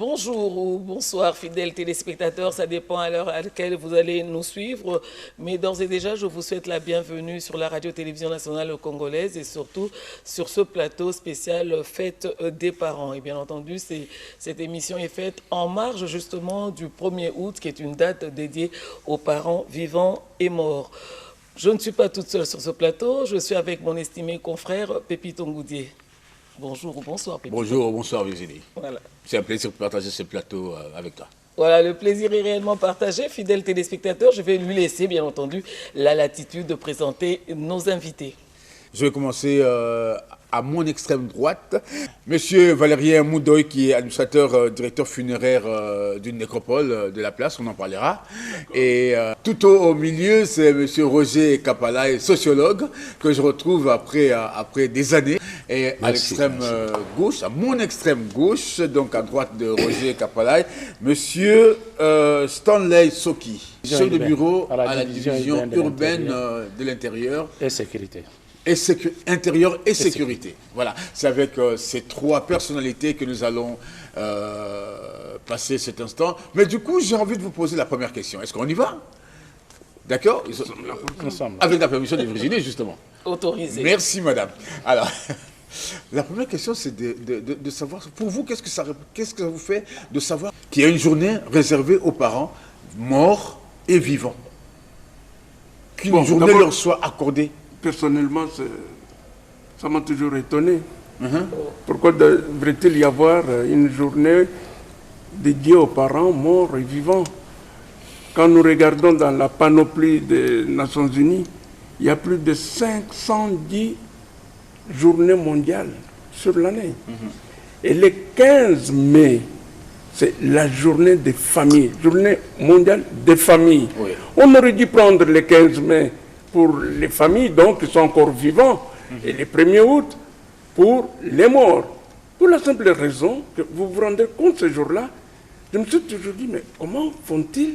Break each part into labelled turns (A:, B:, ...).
A: Bonjour ou bonsoir fidèles téléspectateurs, ça dépend à l'heure à laquelle vous allez nous suivre, mais d'ores et déjà je vous souhaite la bienvenue sur la radio-télévision nationale congolaise et surtout sur ce plateau spécial Fête des parents. Et bien entendu, cette émission est faite en marge justement du 1er août qui est une date dédiée aux parents vivants et morts. Je ne suis pas toute seule sur ce plateau, je suis avec mon estimé confrère Pépito Ngoudier. Bonjour ou bonsoir Pépito.
B: Bonjour ou bonsoir Virginie.
A: Voilà.
B: C'est un plaisir de partager ce plateau avec toi.
A: Voilà, le plaisir est réellement partagé. Fidèles téléspectateurs, je vais lui laisser, bien entendu, la latitude de présenter nos invités.
B: Je vais commencer à mon extrême droite. Monsieur Valérien Moudoy, qui est administrateur, directeur funéraire d'une nécropole de la place, on en parlera. Et tout au milieu, c'est monsieur Roger Kapalaï, sociologue, que je retrouve après des années. Et à l'extrême gauche, à mon extrême gauche, donc à droite de Roger Kapalaï, monsieur Stanley Soki, chef de bureau à la division urbaine de l'intérieur
C: et sécurité.
B: Intérieur et sécurité. Voilà, c'est avec ces trois personnalités que nous allons passer cet instant. Mais du coup, j'ai envie de vous poser la première question. Est-ce qu'on y va? D'accord?
C: Nous sommes là.
B: Avec la permission de Virginie, justement.
A: Autorisé.
B: Merci, madame. Alors, la première question, c'est de savoir, pour vous, qu'est-ce que ça vous fait de savoir qu'il y a une journée réservée aux parents morts et vivants? Qu'une journée leur soit accordée.
D: Personnellement, ça m'a toujours étonné. Pourquoi devrait-il y avoir une journée dédiée aux parents morts et vivants? Quand nous regardons dans la panoplie des Nations Unies, il y a plus de 510 journées mondiales sur l'année. Et le 15 mai, c'est la journée des familles, journée mondiale des familles. Oui. On aurait dû prendre le 15 mai pour les familles donc, qui sont encore vivants, et le 1er août pour les morts. Pour la simple raison que vous vous rendez compte ce jour-là, je me suis toujours dit, mais comment font-ils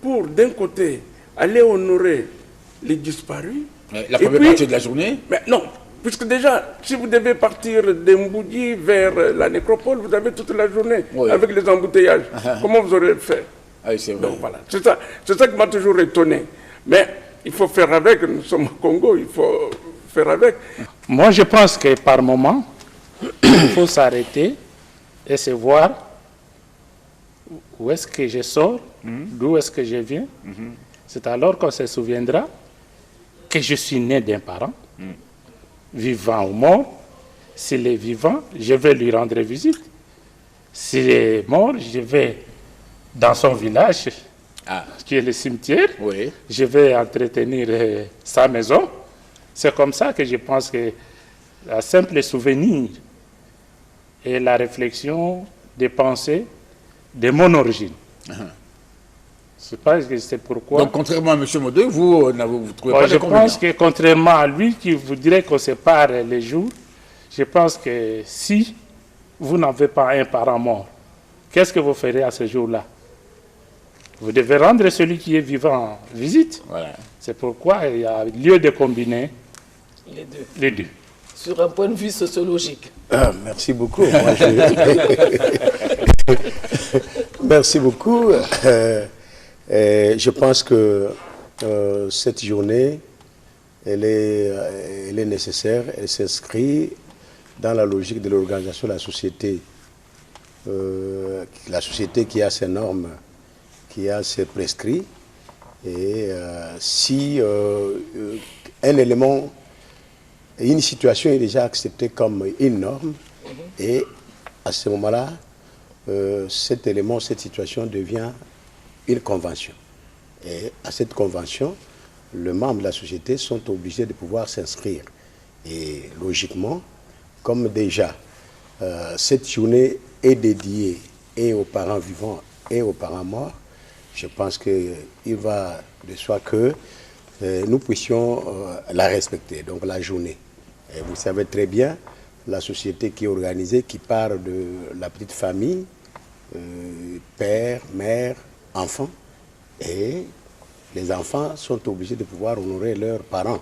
D: pour, d'un côté, aller honorer les disparus?
B: La première partie de la journée?
D: Mais non, puisque déjà, si vous devez partir d'Mboudi vers la nécropole, vous avez toute la journée, oui, avec les embouteillages. Comment vous aurez fait?
B: Ah, c'est vrai.
D: Donc voilà, c'est ça qui m'a toujours étonné. Mais il faut faire avec, nous sommes au Congo, il faut faire avec.
C: Moi, je pense que par moment, il faut s'arrêter et se voir où est-ce que je sors, d'où est-ce que je viens. C'est alors qu'on se souviendra que je suis né d'un parent, vivant ou mort. S'il est vivant, je vais lui rendre visite. S'il est mort, je vais dans son village, qui est le cimetière, oui, je vais entretenir sa maison. C'est comme ça que je pense que la simple souvenir et la réflexion des pensées de mon origine. C'est pourquoi...
B: Donc, contrairement à M. Modé, vous ne trouvez pas de
C: Je pense que, contrairement à lui, qui vous dirait qu'on sépare les jours, je pense que si vous n'avez pas un parent mort, qu'est-ce que vous ferez à ce jour-là? Vous devez rendre celui qui est vivant visite. Voilà. C'est pourquoi il y a lieu de combiner les deux.
A: Sur un point de vue sociologique.
E: Merci beaucoup. Moi, merci beaucoup. Je pense que cette journée, elle est nécessaire. Elle s'inscrit dans la logique de l'organisation de la société. La société qui a ses normes, qui a ses prescrits, et si un élément, une situation est déjà acceptée comme une norme, et à ce moment-là, cet élément, cette situation devient une convention. Et à cette convention, les membres de la société sont obligés de pouvoir s'inscrire. Et logiquement, comme déjà cette journée est dédiée et aux parents vivants et aux parents morts, je pense qu'il va de soi que nous puissions la respecter, donc la journée. Et vous savez très bien, la société qui est organisée, qui part de la petite famille, père, mère, enfants, et les enfants sont obligés de pouvoir honorer leurs parents,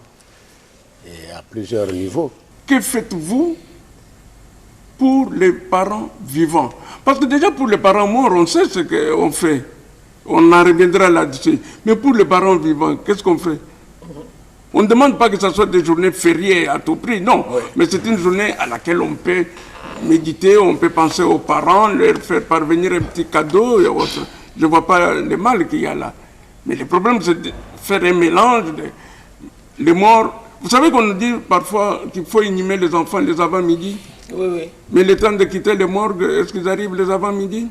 E: et à plusieurs niveaux.
D: Que faites-vous pour les parents vivants. Parce que déjà pour les parents morts, on sait ce qu'on fait. On en reviendra là-dessus. Mais pour les parents vivants, qu'est-ce qu'on fait? On ne demande pas que ce soit des journées fériées à tout prix, non. Oui. Mais c'est une journée à laquelle on peut méditer, on peut penser aux parents, leur faire parvenir un petit cadeau et autres. Je ne vois pas le mal qu'il y a là. Mais le problème, c'est de faire un mélange. Les morts. Vous savez qu'on nous dit parfois qu'il faut inhumer les enfants les avant-midi.
A: Oui, oui.
D: Mais le temps de quitter les morgues, est-ce qu'ils arrivent les avant-midi?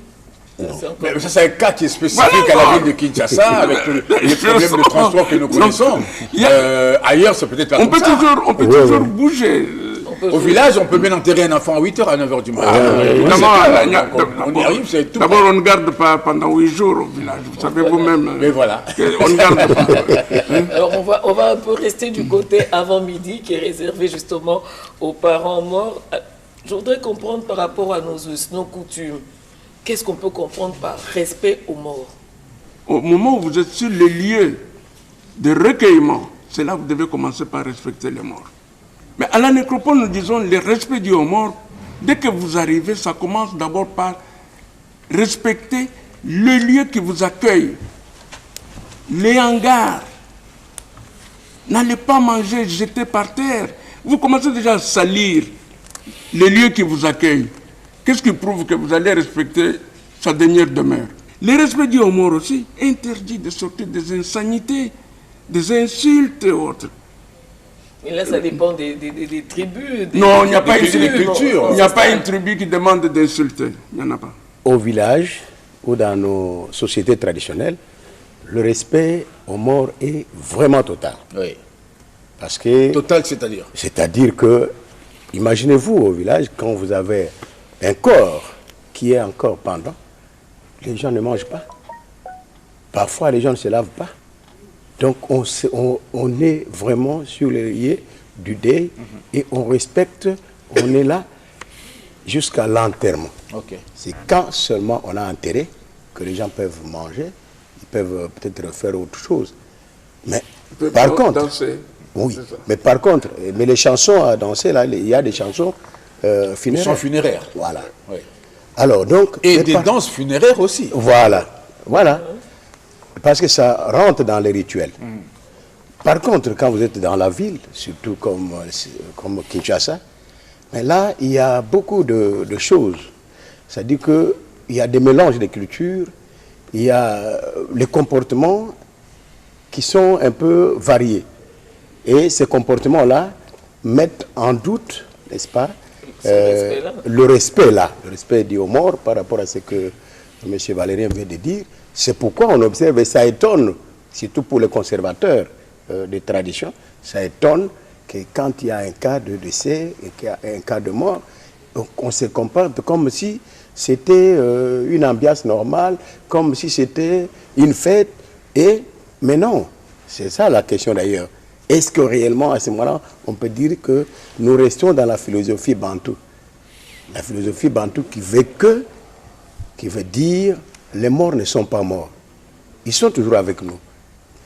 B: Mais ça, c'est un cas qui est spécifique à la ville de Kinshasa, avec les problèmes de transport que nous connaissons. Ailleurs, c'est peut-être pas
D: on peut toujours bouger.
B: Au village, on peut bien enterrer un enfant à 8h, à 9h du matin. On y arrive, c'est tout.
D: D'abord, on ne garde pas pendant 8 jours au village. Vous savez vous-même.
B: Mais voilà.
D: On ne garde pas.
A: Alors, on va un peu rester du côté avant-midi, qui est réservé justement aux parents morts. Je voudrais comprendre par rapport à nos us, nos coutumes. Qu'est-ce qu'on peut comprendre par respect aux morts?
D: Au moment où vous êtes sur les lieux de recueillement, c'est là que vous devez commencer par respecter les morts. Mais à la nécropole, nous disons le respect dû aux morts. Dès que vous arrivez, ça commence d'abord par respecter le lieu qui vous accueille, les hangars. N'allez pas manger, jeter par terre. Vous commencez déjà à salir les lieux qui vous accueillent. Qu'est-ce qui prouve que vous allez respecter sa dernière demeure? Le respect dû aux morts aussi interdit de sortir des insanités, des insultes et autres.
A: Et là, ça dépend des tribus.
D: Non, il n'y a pas une culture. Il n'y a pas une tribu qui demande d'insulter. Il n'y en a pas.
E: Au village ou dans nos sociétés traditionnelles, le respect aux morts est vraiment total.
B: Oui.
E: Parce que...
B: Total, c'est-à-dire?
E: C'est-à-dire que, imaginez-vous au village, quand vous avez un corps qui est encore pendant, les gens ne mangent pas. Parfois, les gens ne se lavent pas. Donc, on est vraiment sur les lieux du deuil et on respecte, on est là jusqu'à l'enterrement.
B: Okay.
E: C'est quand seulement on a enterré que les gens peuvent manger, ils peuvent peut-être faire autre chose. Mais par contre,
D: danser.
E: Oui, mais par contre, mais les chansons à danser, là, il y a des chansons funéraires.
B: Chants funéraires.
E: Voilà.
B: Oui.
E: Alors, donc,
B: et des danses funéraires aussi.
E: Voilà. Voilà. Parce que ça rentre dans les rituels. Par contre, quand vous êtes dans la ville, surtout comme Kinshasa, mais là, il y a beaucoup de choses. C'est-à-dire qu'il y a des mélanges de cultures, il y a les comportements qui sont un peu variés. Et ces comportements-là mettent en doute, n'est-ce pas, le respect dû aux morts par rapport à ce que M. Valérien vient de dire. C'est pourquoi on observe, et ça étonne, surtout pour les conservateurs des traditions, ça étonne que quand il y a un cas de décès et qu'il y a un cas de mort, on se comporte comme si c'était une ambiance normale, comme si c'était une fête. Mais non, c'est ça la question d'ailleurs. Est-ce que réellement, à ce moment-là, on peut dire que nous restons dans la philosophie bantou? La philosophie bantou qui veut dire les morts ne sont pas morts. Ils sont toujours avec nous.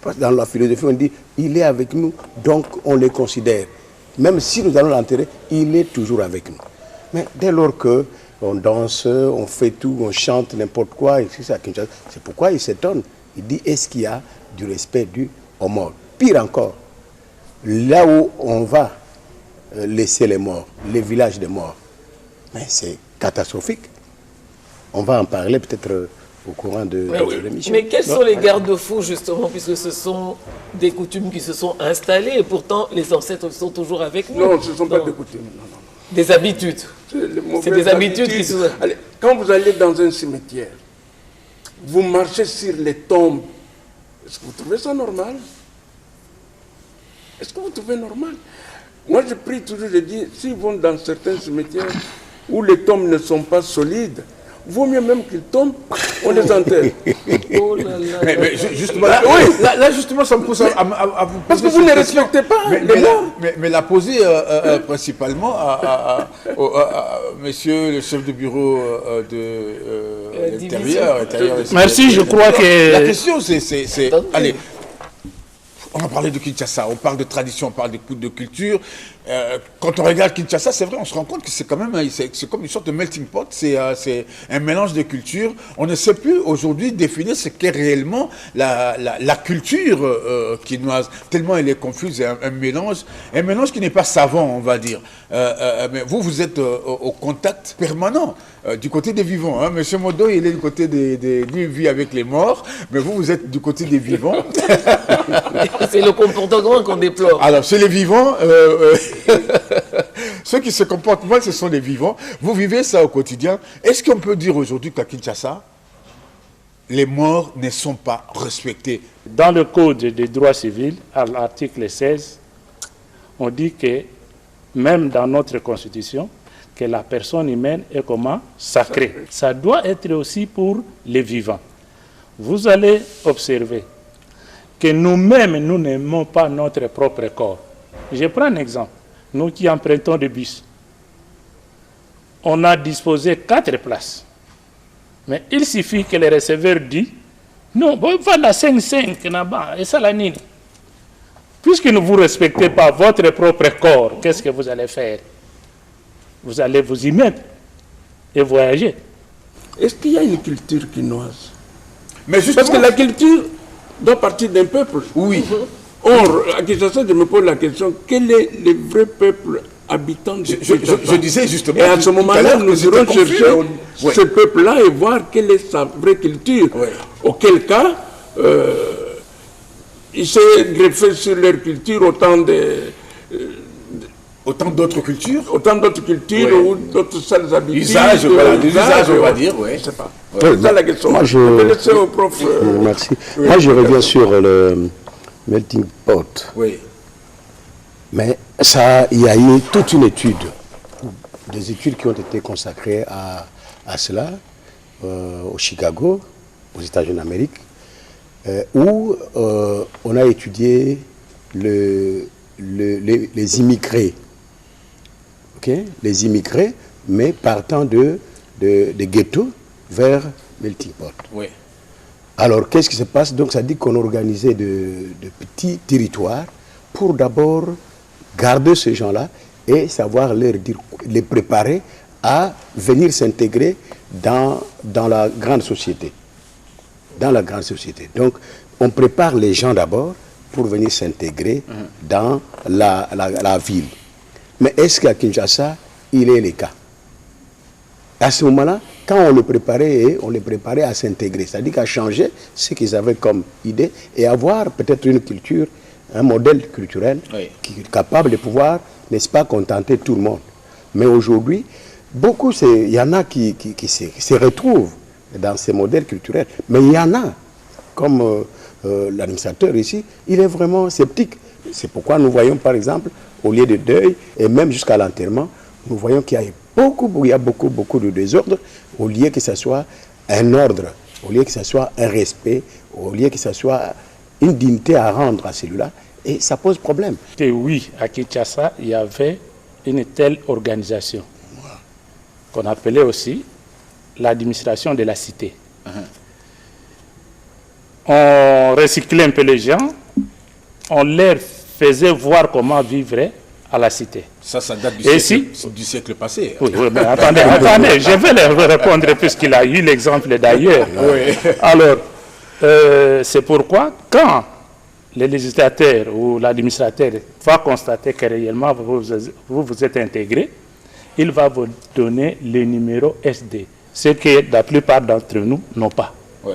E: Parce que dans la philosophie, on dit il est avec nous, donc on les considère. Même si nous allons l'enterrer, il est toujours avec nous. Mais dès lors qu'on danse, on fait tout, on chante n'importe quoi, c'est pourquoi il s'étonne. Il dit est-ce qu'il y a du respect dû aux morts? Pire encore, là où on va laisser les morts, les villages des morts, mais c'est catastrophique. On va en parler peut-être au courant de l'émission.
A: Mais quels sont les garde-fous justement, puisque ce sont des coutumes qui se sont installées et pourtant les ancêtres sont toujours avec nous?
D: Non, ce ne sont pas des coutumes. Non.
A: Des habitudes. C'est des habitudes qui sont...
D: Allez, quand vous allez dans un cimetière, vous marchez sur les tombes. Est-ce que vous trouvez ça normal? Est-ce que vous trouvez normal? Moi, je prie toujours, je dis, s'ils vont dans certains cimetières où les tombes ne sont pas solides, vaut mieux même qu'ils tombent, on les enterre.
A: Oh là là.
B: Mais justement, là, justement, ça me pousse à vous poser.
D: Parce que vous ne respectez pas les morts.
B: Mais la poser principalement à monsieur le chef de bureau de l'intérieur.
C: Merci, je crois que...
B: La question, c'est allez, on a parlé de Kinshasa, on parle de tradition, on parle de culture. quand on regarde Kinshasa, c'est vrai, on se rend compte que c'est quand même c'est comme une sorte de melting pot, c'est un mélange de cultures. On ne sait plus aujourd'hui définir ce qu'est réellement la culture quinoise, tellement elle est confuse, un mélange qui n'est pas savant, on va dire. Mais vous êtes au contact permanent du côté des vivants. Hein. Monsieur Modo, il est du côté lui, il vit avec les morts, mais vous êtes du côté des vivants.
A: C'est le comportement qu'on déplore.
B: Alors, chez les vivants, ceux qui se comportent mal, ce sont les vivants. Vous vivez ça au quotidien. Est-ce qu'on peut dire aujourd'hui qu'à Kinshasa, les morts ne sont pas respectés?
C: Dans le Code des droits civils, à l'article 16, on dit que, même dans notre Constitution, que la personne humaine est comment? Sacrée. Ça doit être aussi pour les vivants. Vous allez observer que nous-mêmes, nous n'aimons pas notre propre corps. Je prends un exemple. Nous qui empruntons des bus, on a disposé 4 places. Mais il suffit que le receveur dit, non, bon, voilà 5 là-bas, et ça la nini. Puisque ne vous respectez pas votre propre corps, qu'est-ce que vous allez faire? Vous allez vous y mettre et voyager.
D: Est-ce qu'il y a une culture quinoise?
B: Mais justement,
D: parce que la culture doit partir d'un peuple.
B: Oui.
D: Or, à Kinshasa, je me pose la question, quel est le vrai peuple habitant de Kinshasa?
B: Je disais justement.
D: Et à ce moment-là, nous irons chercher ce peuple-là et voir quelle est sa vraie culture.
B: Oui.
D: Auquel cas, ils se greffent sur leur culture autant d'autres cultures
B: oui.
D: ou d'autres sales habitudes.
B: Usages, voilà, des usages, on va dire, oui.
D: Je ne sais pas.
E: Oui,
D: C'est ça la question.
E: Moi,
D: je vais laisser au prof.
E: Merci. Moi, je reviens sur le melting pot.
B: Oui.
E: Mais ça, il y a eu toute une étude, des études qui ont été consacrées à cela, au Chicago, aux États-Unis d'Amérique, où on a étudié les immigrés. Okay? Les immigrés, mais partant de ghettos vers melting pot.
B: Oui.
E: Alors, qu'est-ce qui se passe? Donc, ça dit qu'on organisait de petits territoires pour d'abord garder ces gens-là et savoir leur dire, les préparer à venir s'intégrer dans la grande société. Dans la grande société. Donc, on prépare les gens d'abord pour venir s'intégrer dans la ville. Mais est-ce qu'à Kinshasa, il est le cas? À ce moment-là, quand on les préparait à s'intégrer, c'est-à-dire qu'à changer ce qu'ils avaient comme idée et avoir peut-être une culture, un modèle culturel qui est capable de pouvoir, n'est-ce pas, contenter tout le monde. Mais aujourd'hui, il y en a qui se retrouvent dans ces modèles culturels. Mais il y en a, comme l'administrateur ici, il est vraiment sceptique. C'est pourquoi nous voyons, par exemple, au lieu de deuil, et même jusqu'à l'enterrement, nous voyons qu'il y a beaucoup de désordre, au lieu que ce soit un ordre, au lieu que ce soit un respect, au lieu que ce soit une dignité à rendre à celui-là, et ça pose problème.
C: Et oui, à Kinshasa, il y avait une telle organisation qu'on appelait aussi l'administration de la cité. On recyclait un peu les gens, on leur faisait voir comment vivre à la cité.
B: Ça date du siècle passé.
C: Oui, mais attendez, je vais leur répondre puisqu'il a eu l'exemple d'ailleurs.
B: Oui.
C: Alors, c'est pourquoi quand le législateur ou l'administrateur va constater que réellement vous êtes intégré, il va vous donner le numéro SD, ce que la plupart d'entre nous n'ont pas.
B: Oui.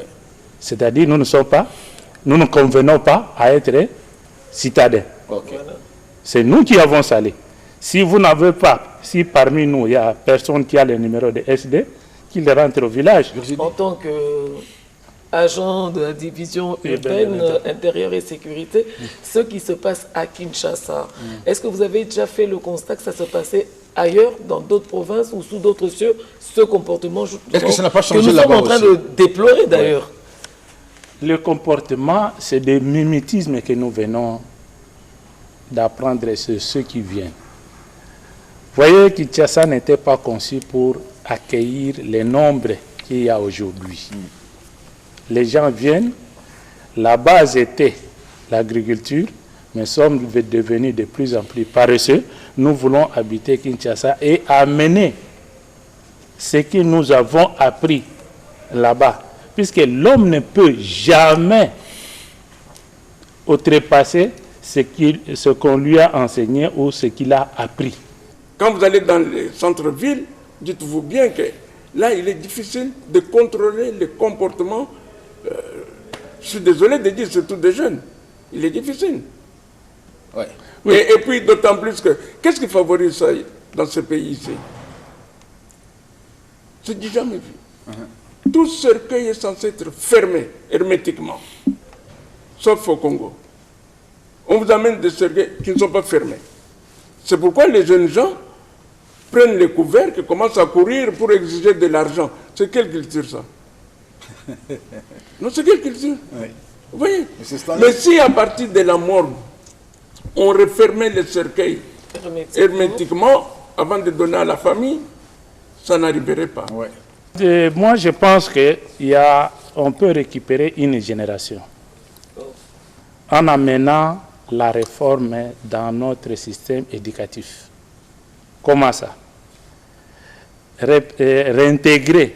C: C'est-à-dire nous ne convenons pas à être citadins.
B: Okay.
C: C'est nous qui avons salé. Si vous n'avez pas, si parmi nous, il n'y a personne qui a le numéro de SD, qu'il rentre au village.
A: En tant qu'agent de la division urbaine, intérieure et sécurité, ce qui se passe à Kinshasa, est-ce que vous avez déjà fait le constat que ça se passait ailleurs, dans d'autres provinces ou sous d'autres cieux, ce comportement
B: est-ce que ça n'a pas changé
A: que nous sommes en train de déplorer d'ailleurs?
C: Le comportement, c'est des mimétismes que nous venons d'apprendre sur ceux qui viennent. Vous voyez que Kinshasa n'était pas conçu pour accueillir les nombres qu'il y a aujourd'hui. Les gens viennent, la base était l'agriculture, mais sommes devenus de plus en plus paresseux. Nous voulons habiter Kinshasa et amener ce que nous avons appris là-bas. Puisque l'homme ne peut jamais outrepasser ce qu'on lui a enseigné ou ce qu'il a appris.
D: Quand vous allez dans les centres-villes, dites-vous bien que là, il est difficile de contrôler le comportement. Je suis désolé de dire, surtout des jeunes. Il est difficile.
B: Ouais.
D: Oui. Et puis d'autant plus que, qu'est-ce qui favorise ça dans ce pays ici? Je n'ai jamais vu. Tout cercueil est censé être fermé hermétiquement, sauf au Congo. On vous amène des cercueils qui ne sont pas fermés. C'est pourquoi les jeunes gens prennent les couvercles et commencent à courir pour exiger de l'argent. C'est quelle culture ça? Non, c'est quelle culture?
B: Oui.
D: Vous voyez?
B: Mais,
D: mais si à partir de la morgue, on refermait les cercueils hermétiquement avant de donner à la famille, ça n'arriverait pas.
B: Ouais.
C: Moi, je pense qu'on peut récupérer une génération en amenant la réforme dans notre système éducatif. Comment ça? Réintégrer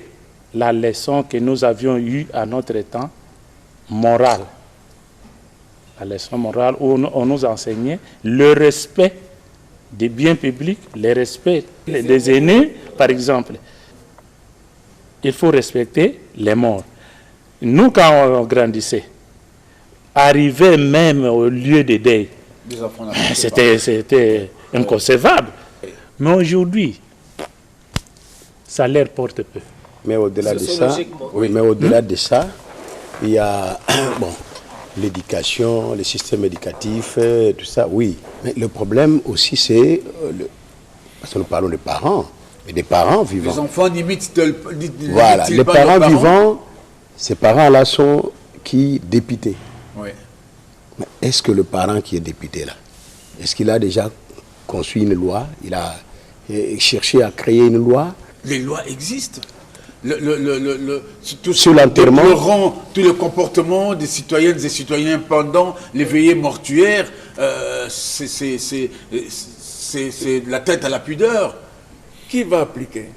C: la leçon que nous avions eue à notre temps, morale. La leçon morale où on nous enseignait le respect des biens publics, le respect des aînés, par exemple. Il faut respecter les morts. Nous, quand on grandissait, arriver même au lieu de deuil, c'était inconcevable. Mais aujourd'hui, ça leur porte peu.
E: Mais au-delà de ça, oui, mais au-delà de ça, il y a bon, l'éducation, le système éducatif, tout ça, oui. Mais le problème aussi, c'est, parce que nous parlons des parents, mais des parents vivants.
B: Les enfants n'imitent
E: voilà, les parents vivants, ces parents-là sont qui députés.
B: Oui.
E: Mais est-ce que le parent qui est député là, est-ce qu'il a déjà conçu une loi? Il a cherché à créer une loi?
B: Les lois existent.
E: Sur l'enterrement,
B: tout le comportement des citoyennes et citoyens pendant les veillées mortuaires, c'est de la tête à la pudeur.
D: Qui va appliquer?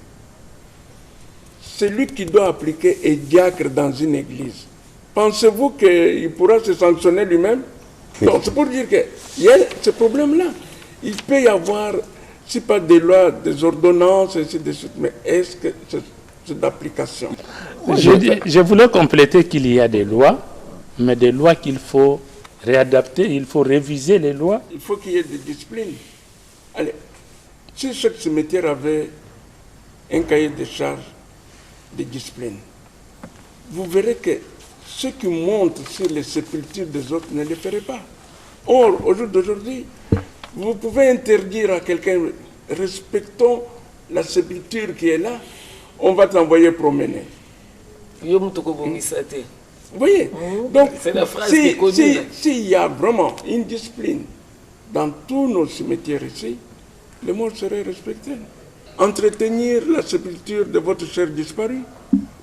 D: Celui qui doit appliquer est diacre dans une église. Pensez-vous qu'il pourra se sanctionner lui-même? Non, c'est pour dire qu'il y a ce problème-là. Il peut y avoir, si pas des lois, des ordonnances, ainsi de suite, mais est-ce que c'est d'application?
C: Je voulais compléter qu'il y a des lois, mais des lois qu'il faut réadapter, il faut réviser les lois.
D: Il faut qu'il y ait des disciplines. Allez, si chaque cimetière avait un cahier de charges de discipline, vous verrez que ceux qui montent sur les sépultures des autres ne le feraient pas. Or, au jour d'aujourd'hui, vous pouvez interdire à quelqu'un, respectons la sépulture qui est là, on va t'envoyer promener. Vous voyez? Donc, s'il y a vraiment une discipline dans tous nos cimetières ici, les morts seraient respectés. Entretenir la sépulture de votre cher disparu.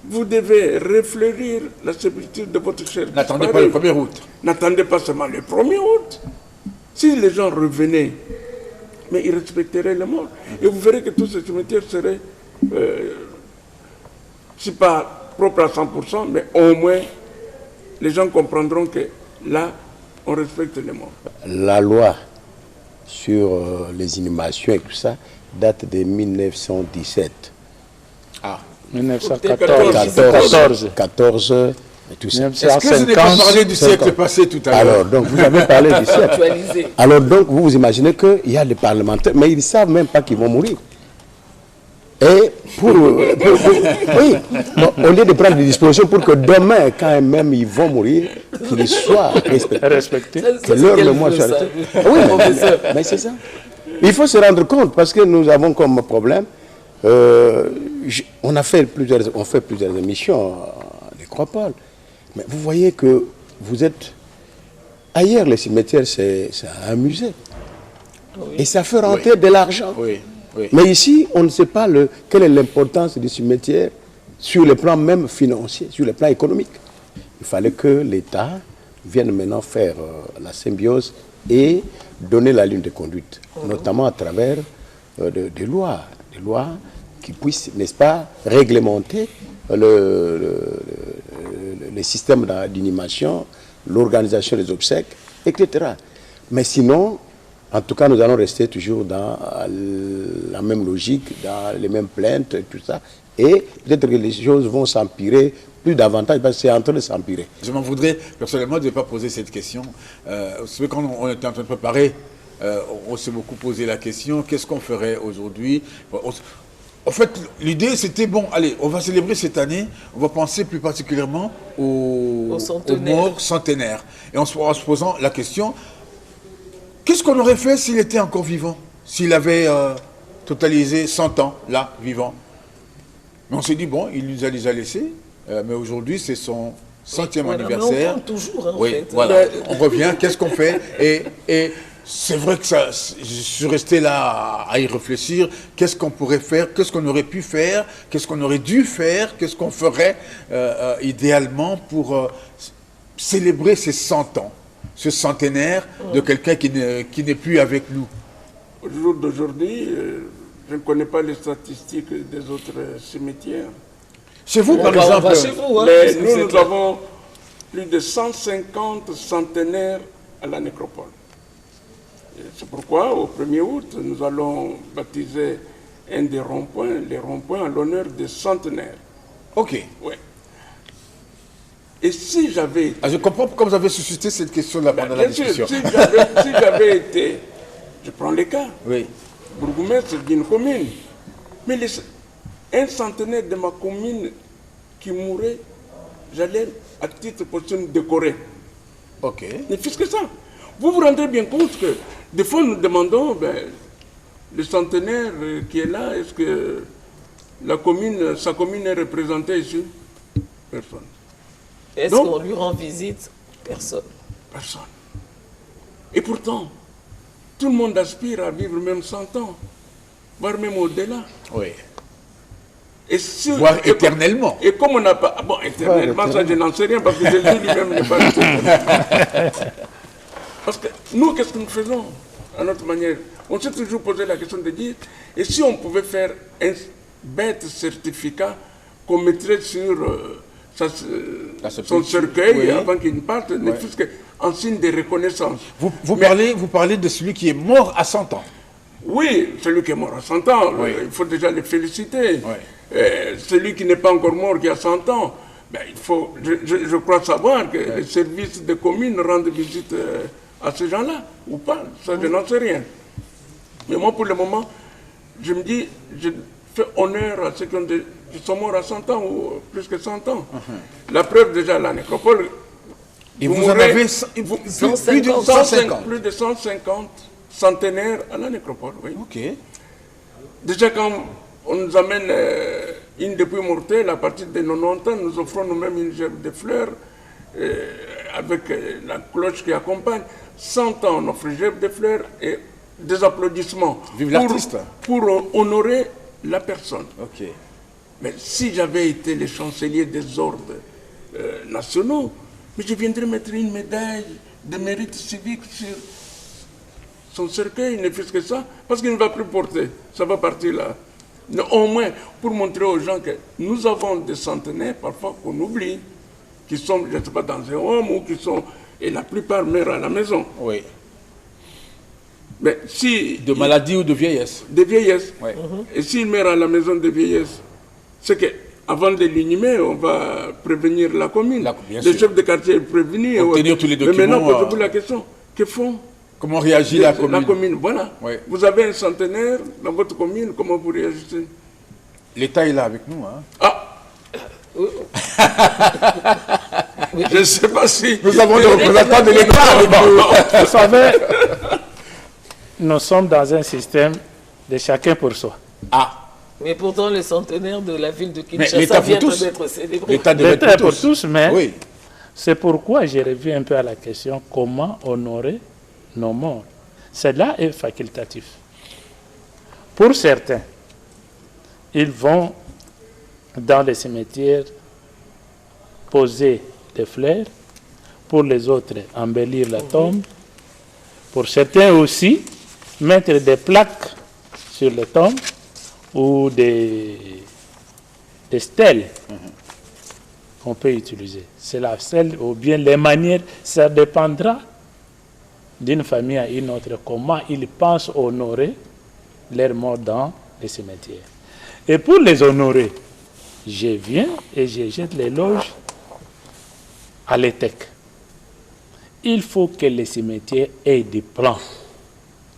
D: Vous devez réfléchir la sépulture de votre cher disparu.
B: N'attendez pas le 1er août.
D: N'attendez pas seulement le 1er août. Si les gens revenaient, mais ils respecteraient les morts. Et vous verrez que tous ces cimetières seraient, si pas propres à 100%, mais au moins, les gens comprendront que là, on respecte les morts.
E: La loi sur les inhumations et tout ça date de 1917.
B: Ah.
C: 1914.
E: 14 et tout ça.
B: Est-ce que ce n'est pas parlé du siècle passé tout à l'heure?
E: Alors, donc, vous avez parlé du siècle. Alors, donc, vous imaginez qu'il y a des parlementaires, mais ils ne savent même pas qu'ils vont mourir. Et oui, bon, au lieu de prendre des dispositions pour que demain, quand même ils vont mourir, qu'ils soient respectés, que leur mémoire soit respectée. Oui, mais c'est ça. Il faut se rendre compte, parce que nous avons comme problème, on fait plusieurs émissions à l'Nécropole, mais vous voyez que vous êtes ailleurs, les cimetières, c'est un musée. Oui. Et ça fait rentrer de l'argent.
B: Oui. Oui.
E: Mais ici, on ne sait pas quelle est l'importance du cimetière sur le plan même financier, sur le plan économique. Il fallait que l'État vienne maintenant faire la symbiose et donner la ligne de conduite, notamment à travers des lois qui puissent, n'est-ce pas, réglementer les systèmes d'animation, l'organisation des obsèques, etc. Mais sinon, en tout cas, nous allons rester toujours dans la même logique, dans les mêmes plaintes et tout ça. Et peut-être que les choses vont s'empirer plus davantage, parce que c'est en train de s'empirer.
B: Je m'en voudrais personnellement de ne pas poser cette question. Quand on était en train de préparer, on s'est beaucoup posé la question, qu'est-ce qu'on ferait aujourd'hui? En fait, l'idée c'était, bon, allez, on va célébrer cette année, on va penser plus particulièrement aux morts centenaires. Et en se posant la question, qu'est-ce qu'on aurait fait s'il était encore vivant? S'il avait totalisé 100 ans, là, vivant? Mais on s'est dit, bon, il nous a déjà laissés, mais aujourd'hui c'est son 100e anniversaire.
A: Mais on compte toujours, en
B: oui,
A: fait.
B: Voilà, on revient, qu'est-ce qu'on fait? Et c'est vrai que je suis resté là à y réfléchir. Qu'est-ce qu'on pourrait faire? Qu'est-ce qu'on aurait pu faire? Qu'est-ce qu'on aurait dû faire? Qu'est-ce qu'on ferait idéalement pour célébrer ces 100 ans, ce centenaire de quelqu'un qui n'est plus avec nous?
D: Au jour d'aujourd'hui, je ne connais pas les statistiques des autres cimetières.
B: Chez vous, par exemple,
D: mais nous avons plus de 150 centenaires à la nécropole. C'est pourquoi, au 1er août, nous allons baptiser un des ronds-points, les ronds-points en l'honneur des centenaires.
B: Ok.
D: Oui. Et si j'avais...
B: je comprends pourquoi vous avez suscité cette question-là pendant la discussion.
D: Si j'avais été... Je prends les cas.
B: Oui.
D: Bourgmestre d'une commune. Mais un centenaire de ma commune qui mourrait, j'allais à titre posthume décorer.
B: Ok.
D: Mais plus que ça. Vous vous rendez bien compte que des fois nous demandons, le centenaire qui est là, est-ce que sa commune est représentée ici? Personne.
A: Est-ce qu'on lui rend visite? Personne.
D: Personne. Et pourtant, tout le monde aspire à vivre même 100 ans, voire même au-delà.
B: Oui.
D: Voire
B: éternellement.
D: Et comme on n'a pas... Bon, éternellement, ça je n'en sais rien, parce que Jésus lui-même n'est pas éternel. Parce que nous, qu'est-ce que nous faisons à notre manière? On s'est toujours posé la question de dire, et si on pouvait faire un bête certificat qu'on mettrait sur son cercueil avant qu'il ne parte, ne fût-ce qu'en signe de reconnaissance.
B: Vous parlez de celui qui est mort à 100 ans.
D: Oui, celui qui est mort à 100 ans, il faut déjà le féliciter. Celui qui n'est pas encore mort, qui a 100 ans, je crois savoir que les services de commune rendent visite à ces gens-là, ou pas, ça je n'en sais rien. Mais moi, pour le moment, je me dis, je fais honneur à ceux qui sont morts à 100 ans, ou plus que 100 ans. La preuve, déjà, à la nécropole,
B: et vous en avez
D: plus de 150 centenaires à la nécropole, oui.
B: Ok.
D: Déjà, quand on nous amène une dépouille mortelle, à partir de 90 ans, nous offrons nous-mêmes une gerbe de fleurs avec la cloche qui accompagne. 100 ans, on offre une gerbe de fleurs et des applaudissements.
B: Vive l'artiste.
D: Pour honorer la personne.
B: Ok.
D: Mais si j'avais été le chancelier des ordres nationaux, mais je viendrais mettre une médaille de mérite civique sur son cercueil, ne fût-ce que ça, parce qu'il ne va plus porter. Ça va partir là. Mais au moins, pour montrer aux gens que nous avons des centenaires, parfois qu'on oublie, qui sont, je ne sais pas, dans un home ou qui sont... Et la plupart meurent à la maison.
B: Oui.
D: Mais si...
B: De maladie ou de vieillesse?
D: De vieillesse.
B: Oui.
D: Et s'il meurt à la maison de vieillesse, c'est qu'avant de l'inhumer, on va prévenir la commune. Le chef de quartier est prévenu.
B: Obtenir tous les documents.
D: Mais maintenant, posez-vous la question, que font?
B: Comment réagit la commune?
D: La commune, voilà. Oui. Vous avez un centenaire dans votre commune, comment vous réagissez?
B: L'État est là avec nous. Hein.
D: Ah! Je ne sais pas si...
B: Nous avons des représentants de l'État avec nous.
C: Vous savez, nous sommes dans un système de chacun pour soi.
B: Ah!
A: Mais pourtant, le centenaire de la ville de Kinshasa vient d'être célébré.
C: L'État pour tous, mais oui. C'est pourquoi j'ai revu un peu à la question comment honorer nos morts. Cela est facultatif. Pour certains, ils vont dans les cimetières poser des fleurs, pour les autres embellir la tombe, Pour certains aussi, mettre des plaques sur les tombes ou des stèles qu'on peut utiliser. C'est la stèle ou bien les manières, ça dépendra d'une famille à une autre, comment ils pensent honorer leurs morts dans les cimetières. Et pour les honorer, je viens et je jette l'éloge à l'ETEC. Il faut que les cimetières aient des plans.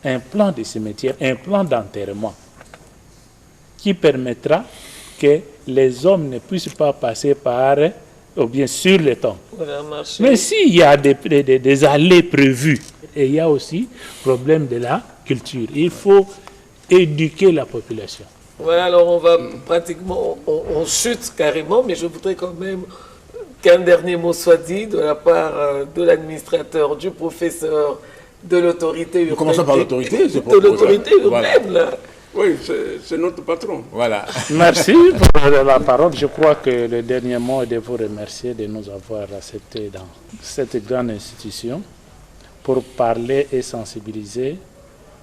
C: Un plan de cimetière, un plan d'enterrement qui permettra que les hommes ne puissent pas passer par ou bien sur les tombes. Mais s'il y a des allées prévues, et il y a aussi le problème de la culture, il faut éduquer la population.
A: Voilà, alors on va pratiquement, on chute carrément, mais je voudrais quand même qu'un dernier mot soit dit de la part de l'administrateur, du professeur, de l'autorité urbaine.
B: Nous commençons par l'autorité.
A: De l'autorité urbaine, là.
D: Oui, c'est notre patron.
B: Voilà.
C: Merci pour la parole. Je crois que le dernier mot est de vous remercier de nous avoir acceptés dans cette grande institution pour parler et sensibiliser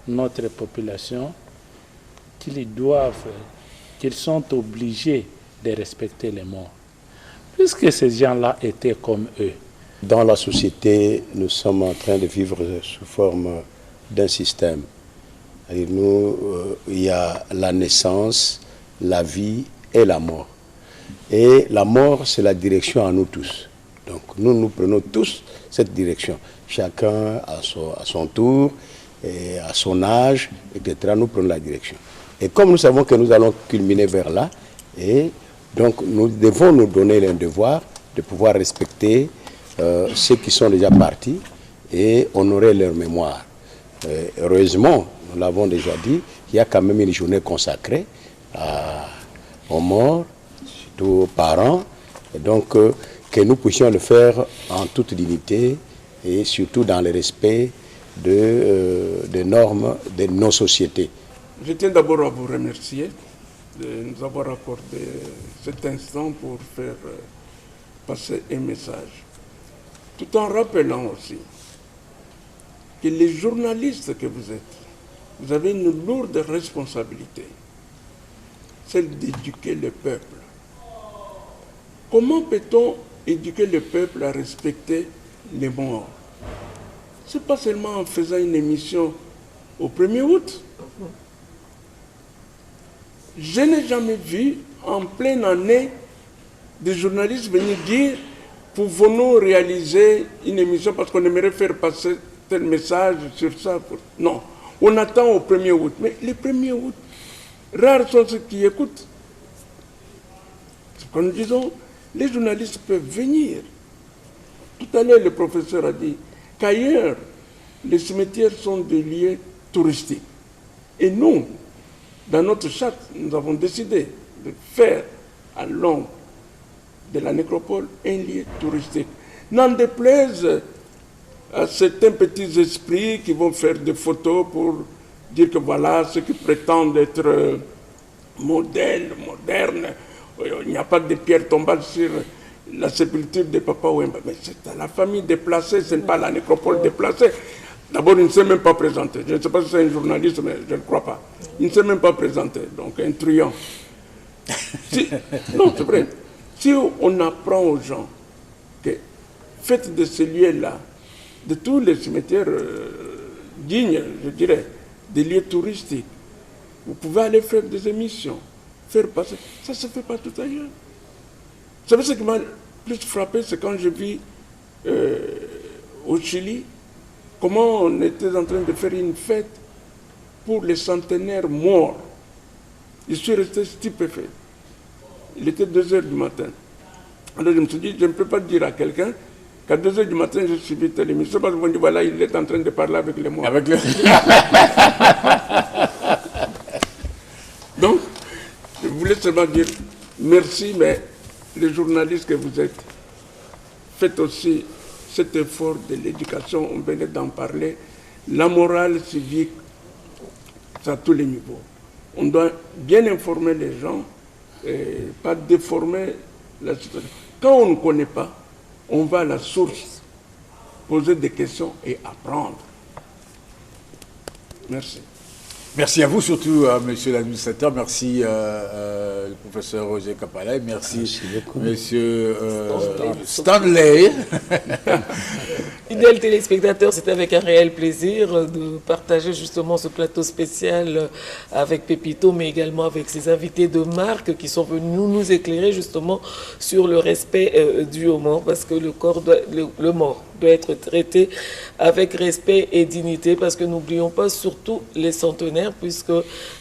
C: notre population qu'ils sont obligés de respecter les morts, puisque ces gens-là étaient comme eux.
E: Dans la société, nous sommes en train de vivre sous forme d'un système. Il y a la naissance, la vie et la mort. Et la mort, c'est la direction à nous tous. Donc nous prenons tous cette direction. Chacun à son tour, et à son âge, etc. Nous prenons la direction. Et comme nous savons que nous allons culminer vers là, et donc nous devons nous donner un devoir de pouvoir respecter ceux qui sont déjà partis et honorer leur mémoire. Heureusement, nous l'avons déjà dit, il y a quand même une journée consacrée aux morts, surtout aux parents, et donc que nous puissions le faire en toute dignité et surtout dans le respect des normes de nos sociétés.
D: Je tiens d'abord à vous remercier de nous avoir accordé cet instant pour faire passer un message. Tout en rappelant aussi que les journalistes que vous êtes, vous avez une lourde responsabilité, celle d'éduquer le peuple. Comment peut-on éduquer le peuple à respecter les morts? Ce n'est pas seulement en faisant une émission au 1er août. Je n'ai jamais vu en pleine année des journalistes venir dire pouvons-nous réaliser une émission parce qu'on aimerait faire passer tel message sur ça. Non, on attend au 1er août. Mais le 1er août, rares sont ceux qui écoutent. Quand nous disons, les journalistes peuvent venir. Tout à l'heure, le professeur a dit qu'ailleurs, les cimetières sont des lieux touristiques. Et nous, dans notre charte, nous avons décidé de faire à l'ombre de la nécropole un lieu touristique. N'en déplaise à certains petits esprits qui vont faire des photos pour dire que voilà ceux qui prétendent être modernes. Il n'y a pas de pierres tombales sur la sépulture de Papa Wemba. Mais c'est à la famille déplacée, ce n'est pas la nécropole déplacée. D'abord, il ne s'est même pas présenté. Je ne sais pas si c'est un journaliste, mais je ne crois pas. Il ne s'est même pas présenté, donc un truand. Non, c'est vrai. Si on apprend aux gens que faites de ce lieu-là, de tous les cimetières dignes, je dirais, des lieux touristiques, vous pouvez aller faire des émissions, faire passer. Ça ne se fait pas tout ailleurs. Vous savez ce qui m'a plus frappé, c'est quand je vis au Chili, comment on était en train de faire une fête pour les centenaires morts. Je suis resté stupéfait. Il était 2 heures du matin. Alors je me suis dit, je ne peux pas dire à quelqu'un qu'à 2 heures du matin, je suivi telle émission parce qu'on dit, voilà, il est en train de parler avec les morts. Donc, je voulais seulement dire merci, mais les journalistes que vous êtes, faites aussi cet effort de l'éducation, on venait d'en parler, la morale civique, c'est à tous les niveaux. On doit bien informer les gens et pas déformer la situation. Quand on ne connaît pas, on va à la source, poser des questions et apprendre. Merci.
B: Merci à vous surtout, monsieur l'administrateur. Merci, le professeur Roger Kapalay. Merci monsieur Stanley.
A: Fidèles téléspectateurs, c'est avec un réel plaisir de partager justement ce plateau spécial avec Pépito, mais également avec ses invités de marque qui sont venus nous éclairer justement sur le respect dû au mort, parce que le mort doit être traité avec respect et dignité, parce que n'oublions pas surtout les centenaires, puisque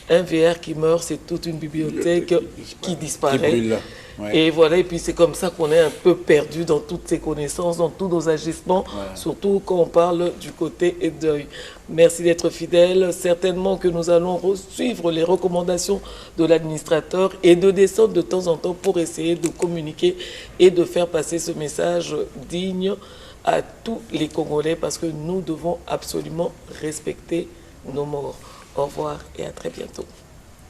A: un VR qui meurt, c'est toute une bibliothèque qui disparaît.
B: Qui brûle. Ouais.
A: Et voilà, et puis c'est comme ça qu'on est un peu perdu dans toutes ces connaissances, dans tous nos agissements, surtout quand on parle du côté deuil. Merci d'être fidèles. Certainement que nous allons suivre les recommandations de l'administrateur et de descendre de temps en temps pour essayer de communiquer et de faire passer ce message digne à tous les Congolais, parce que nous devons absolument respecter nos morts. Au revoir et à très bientôt.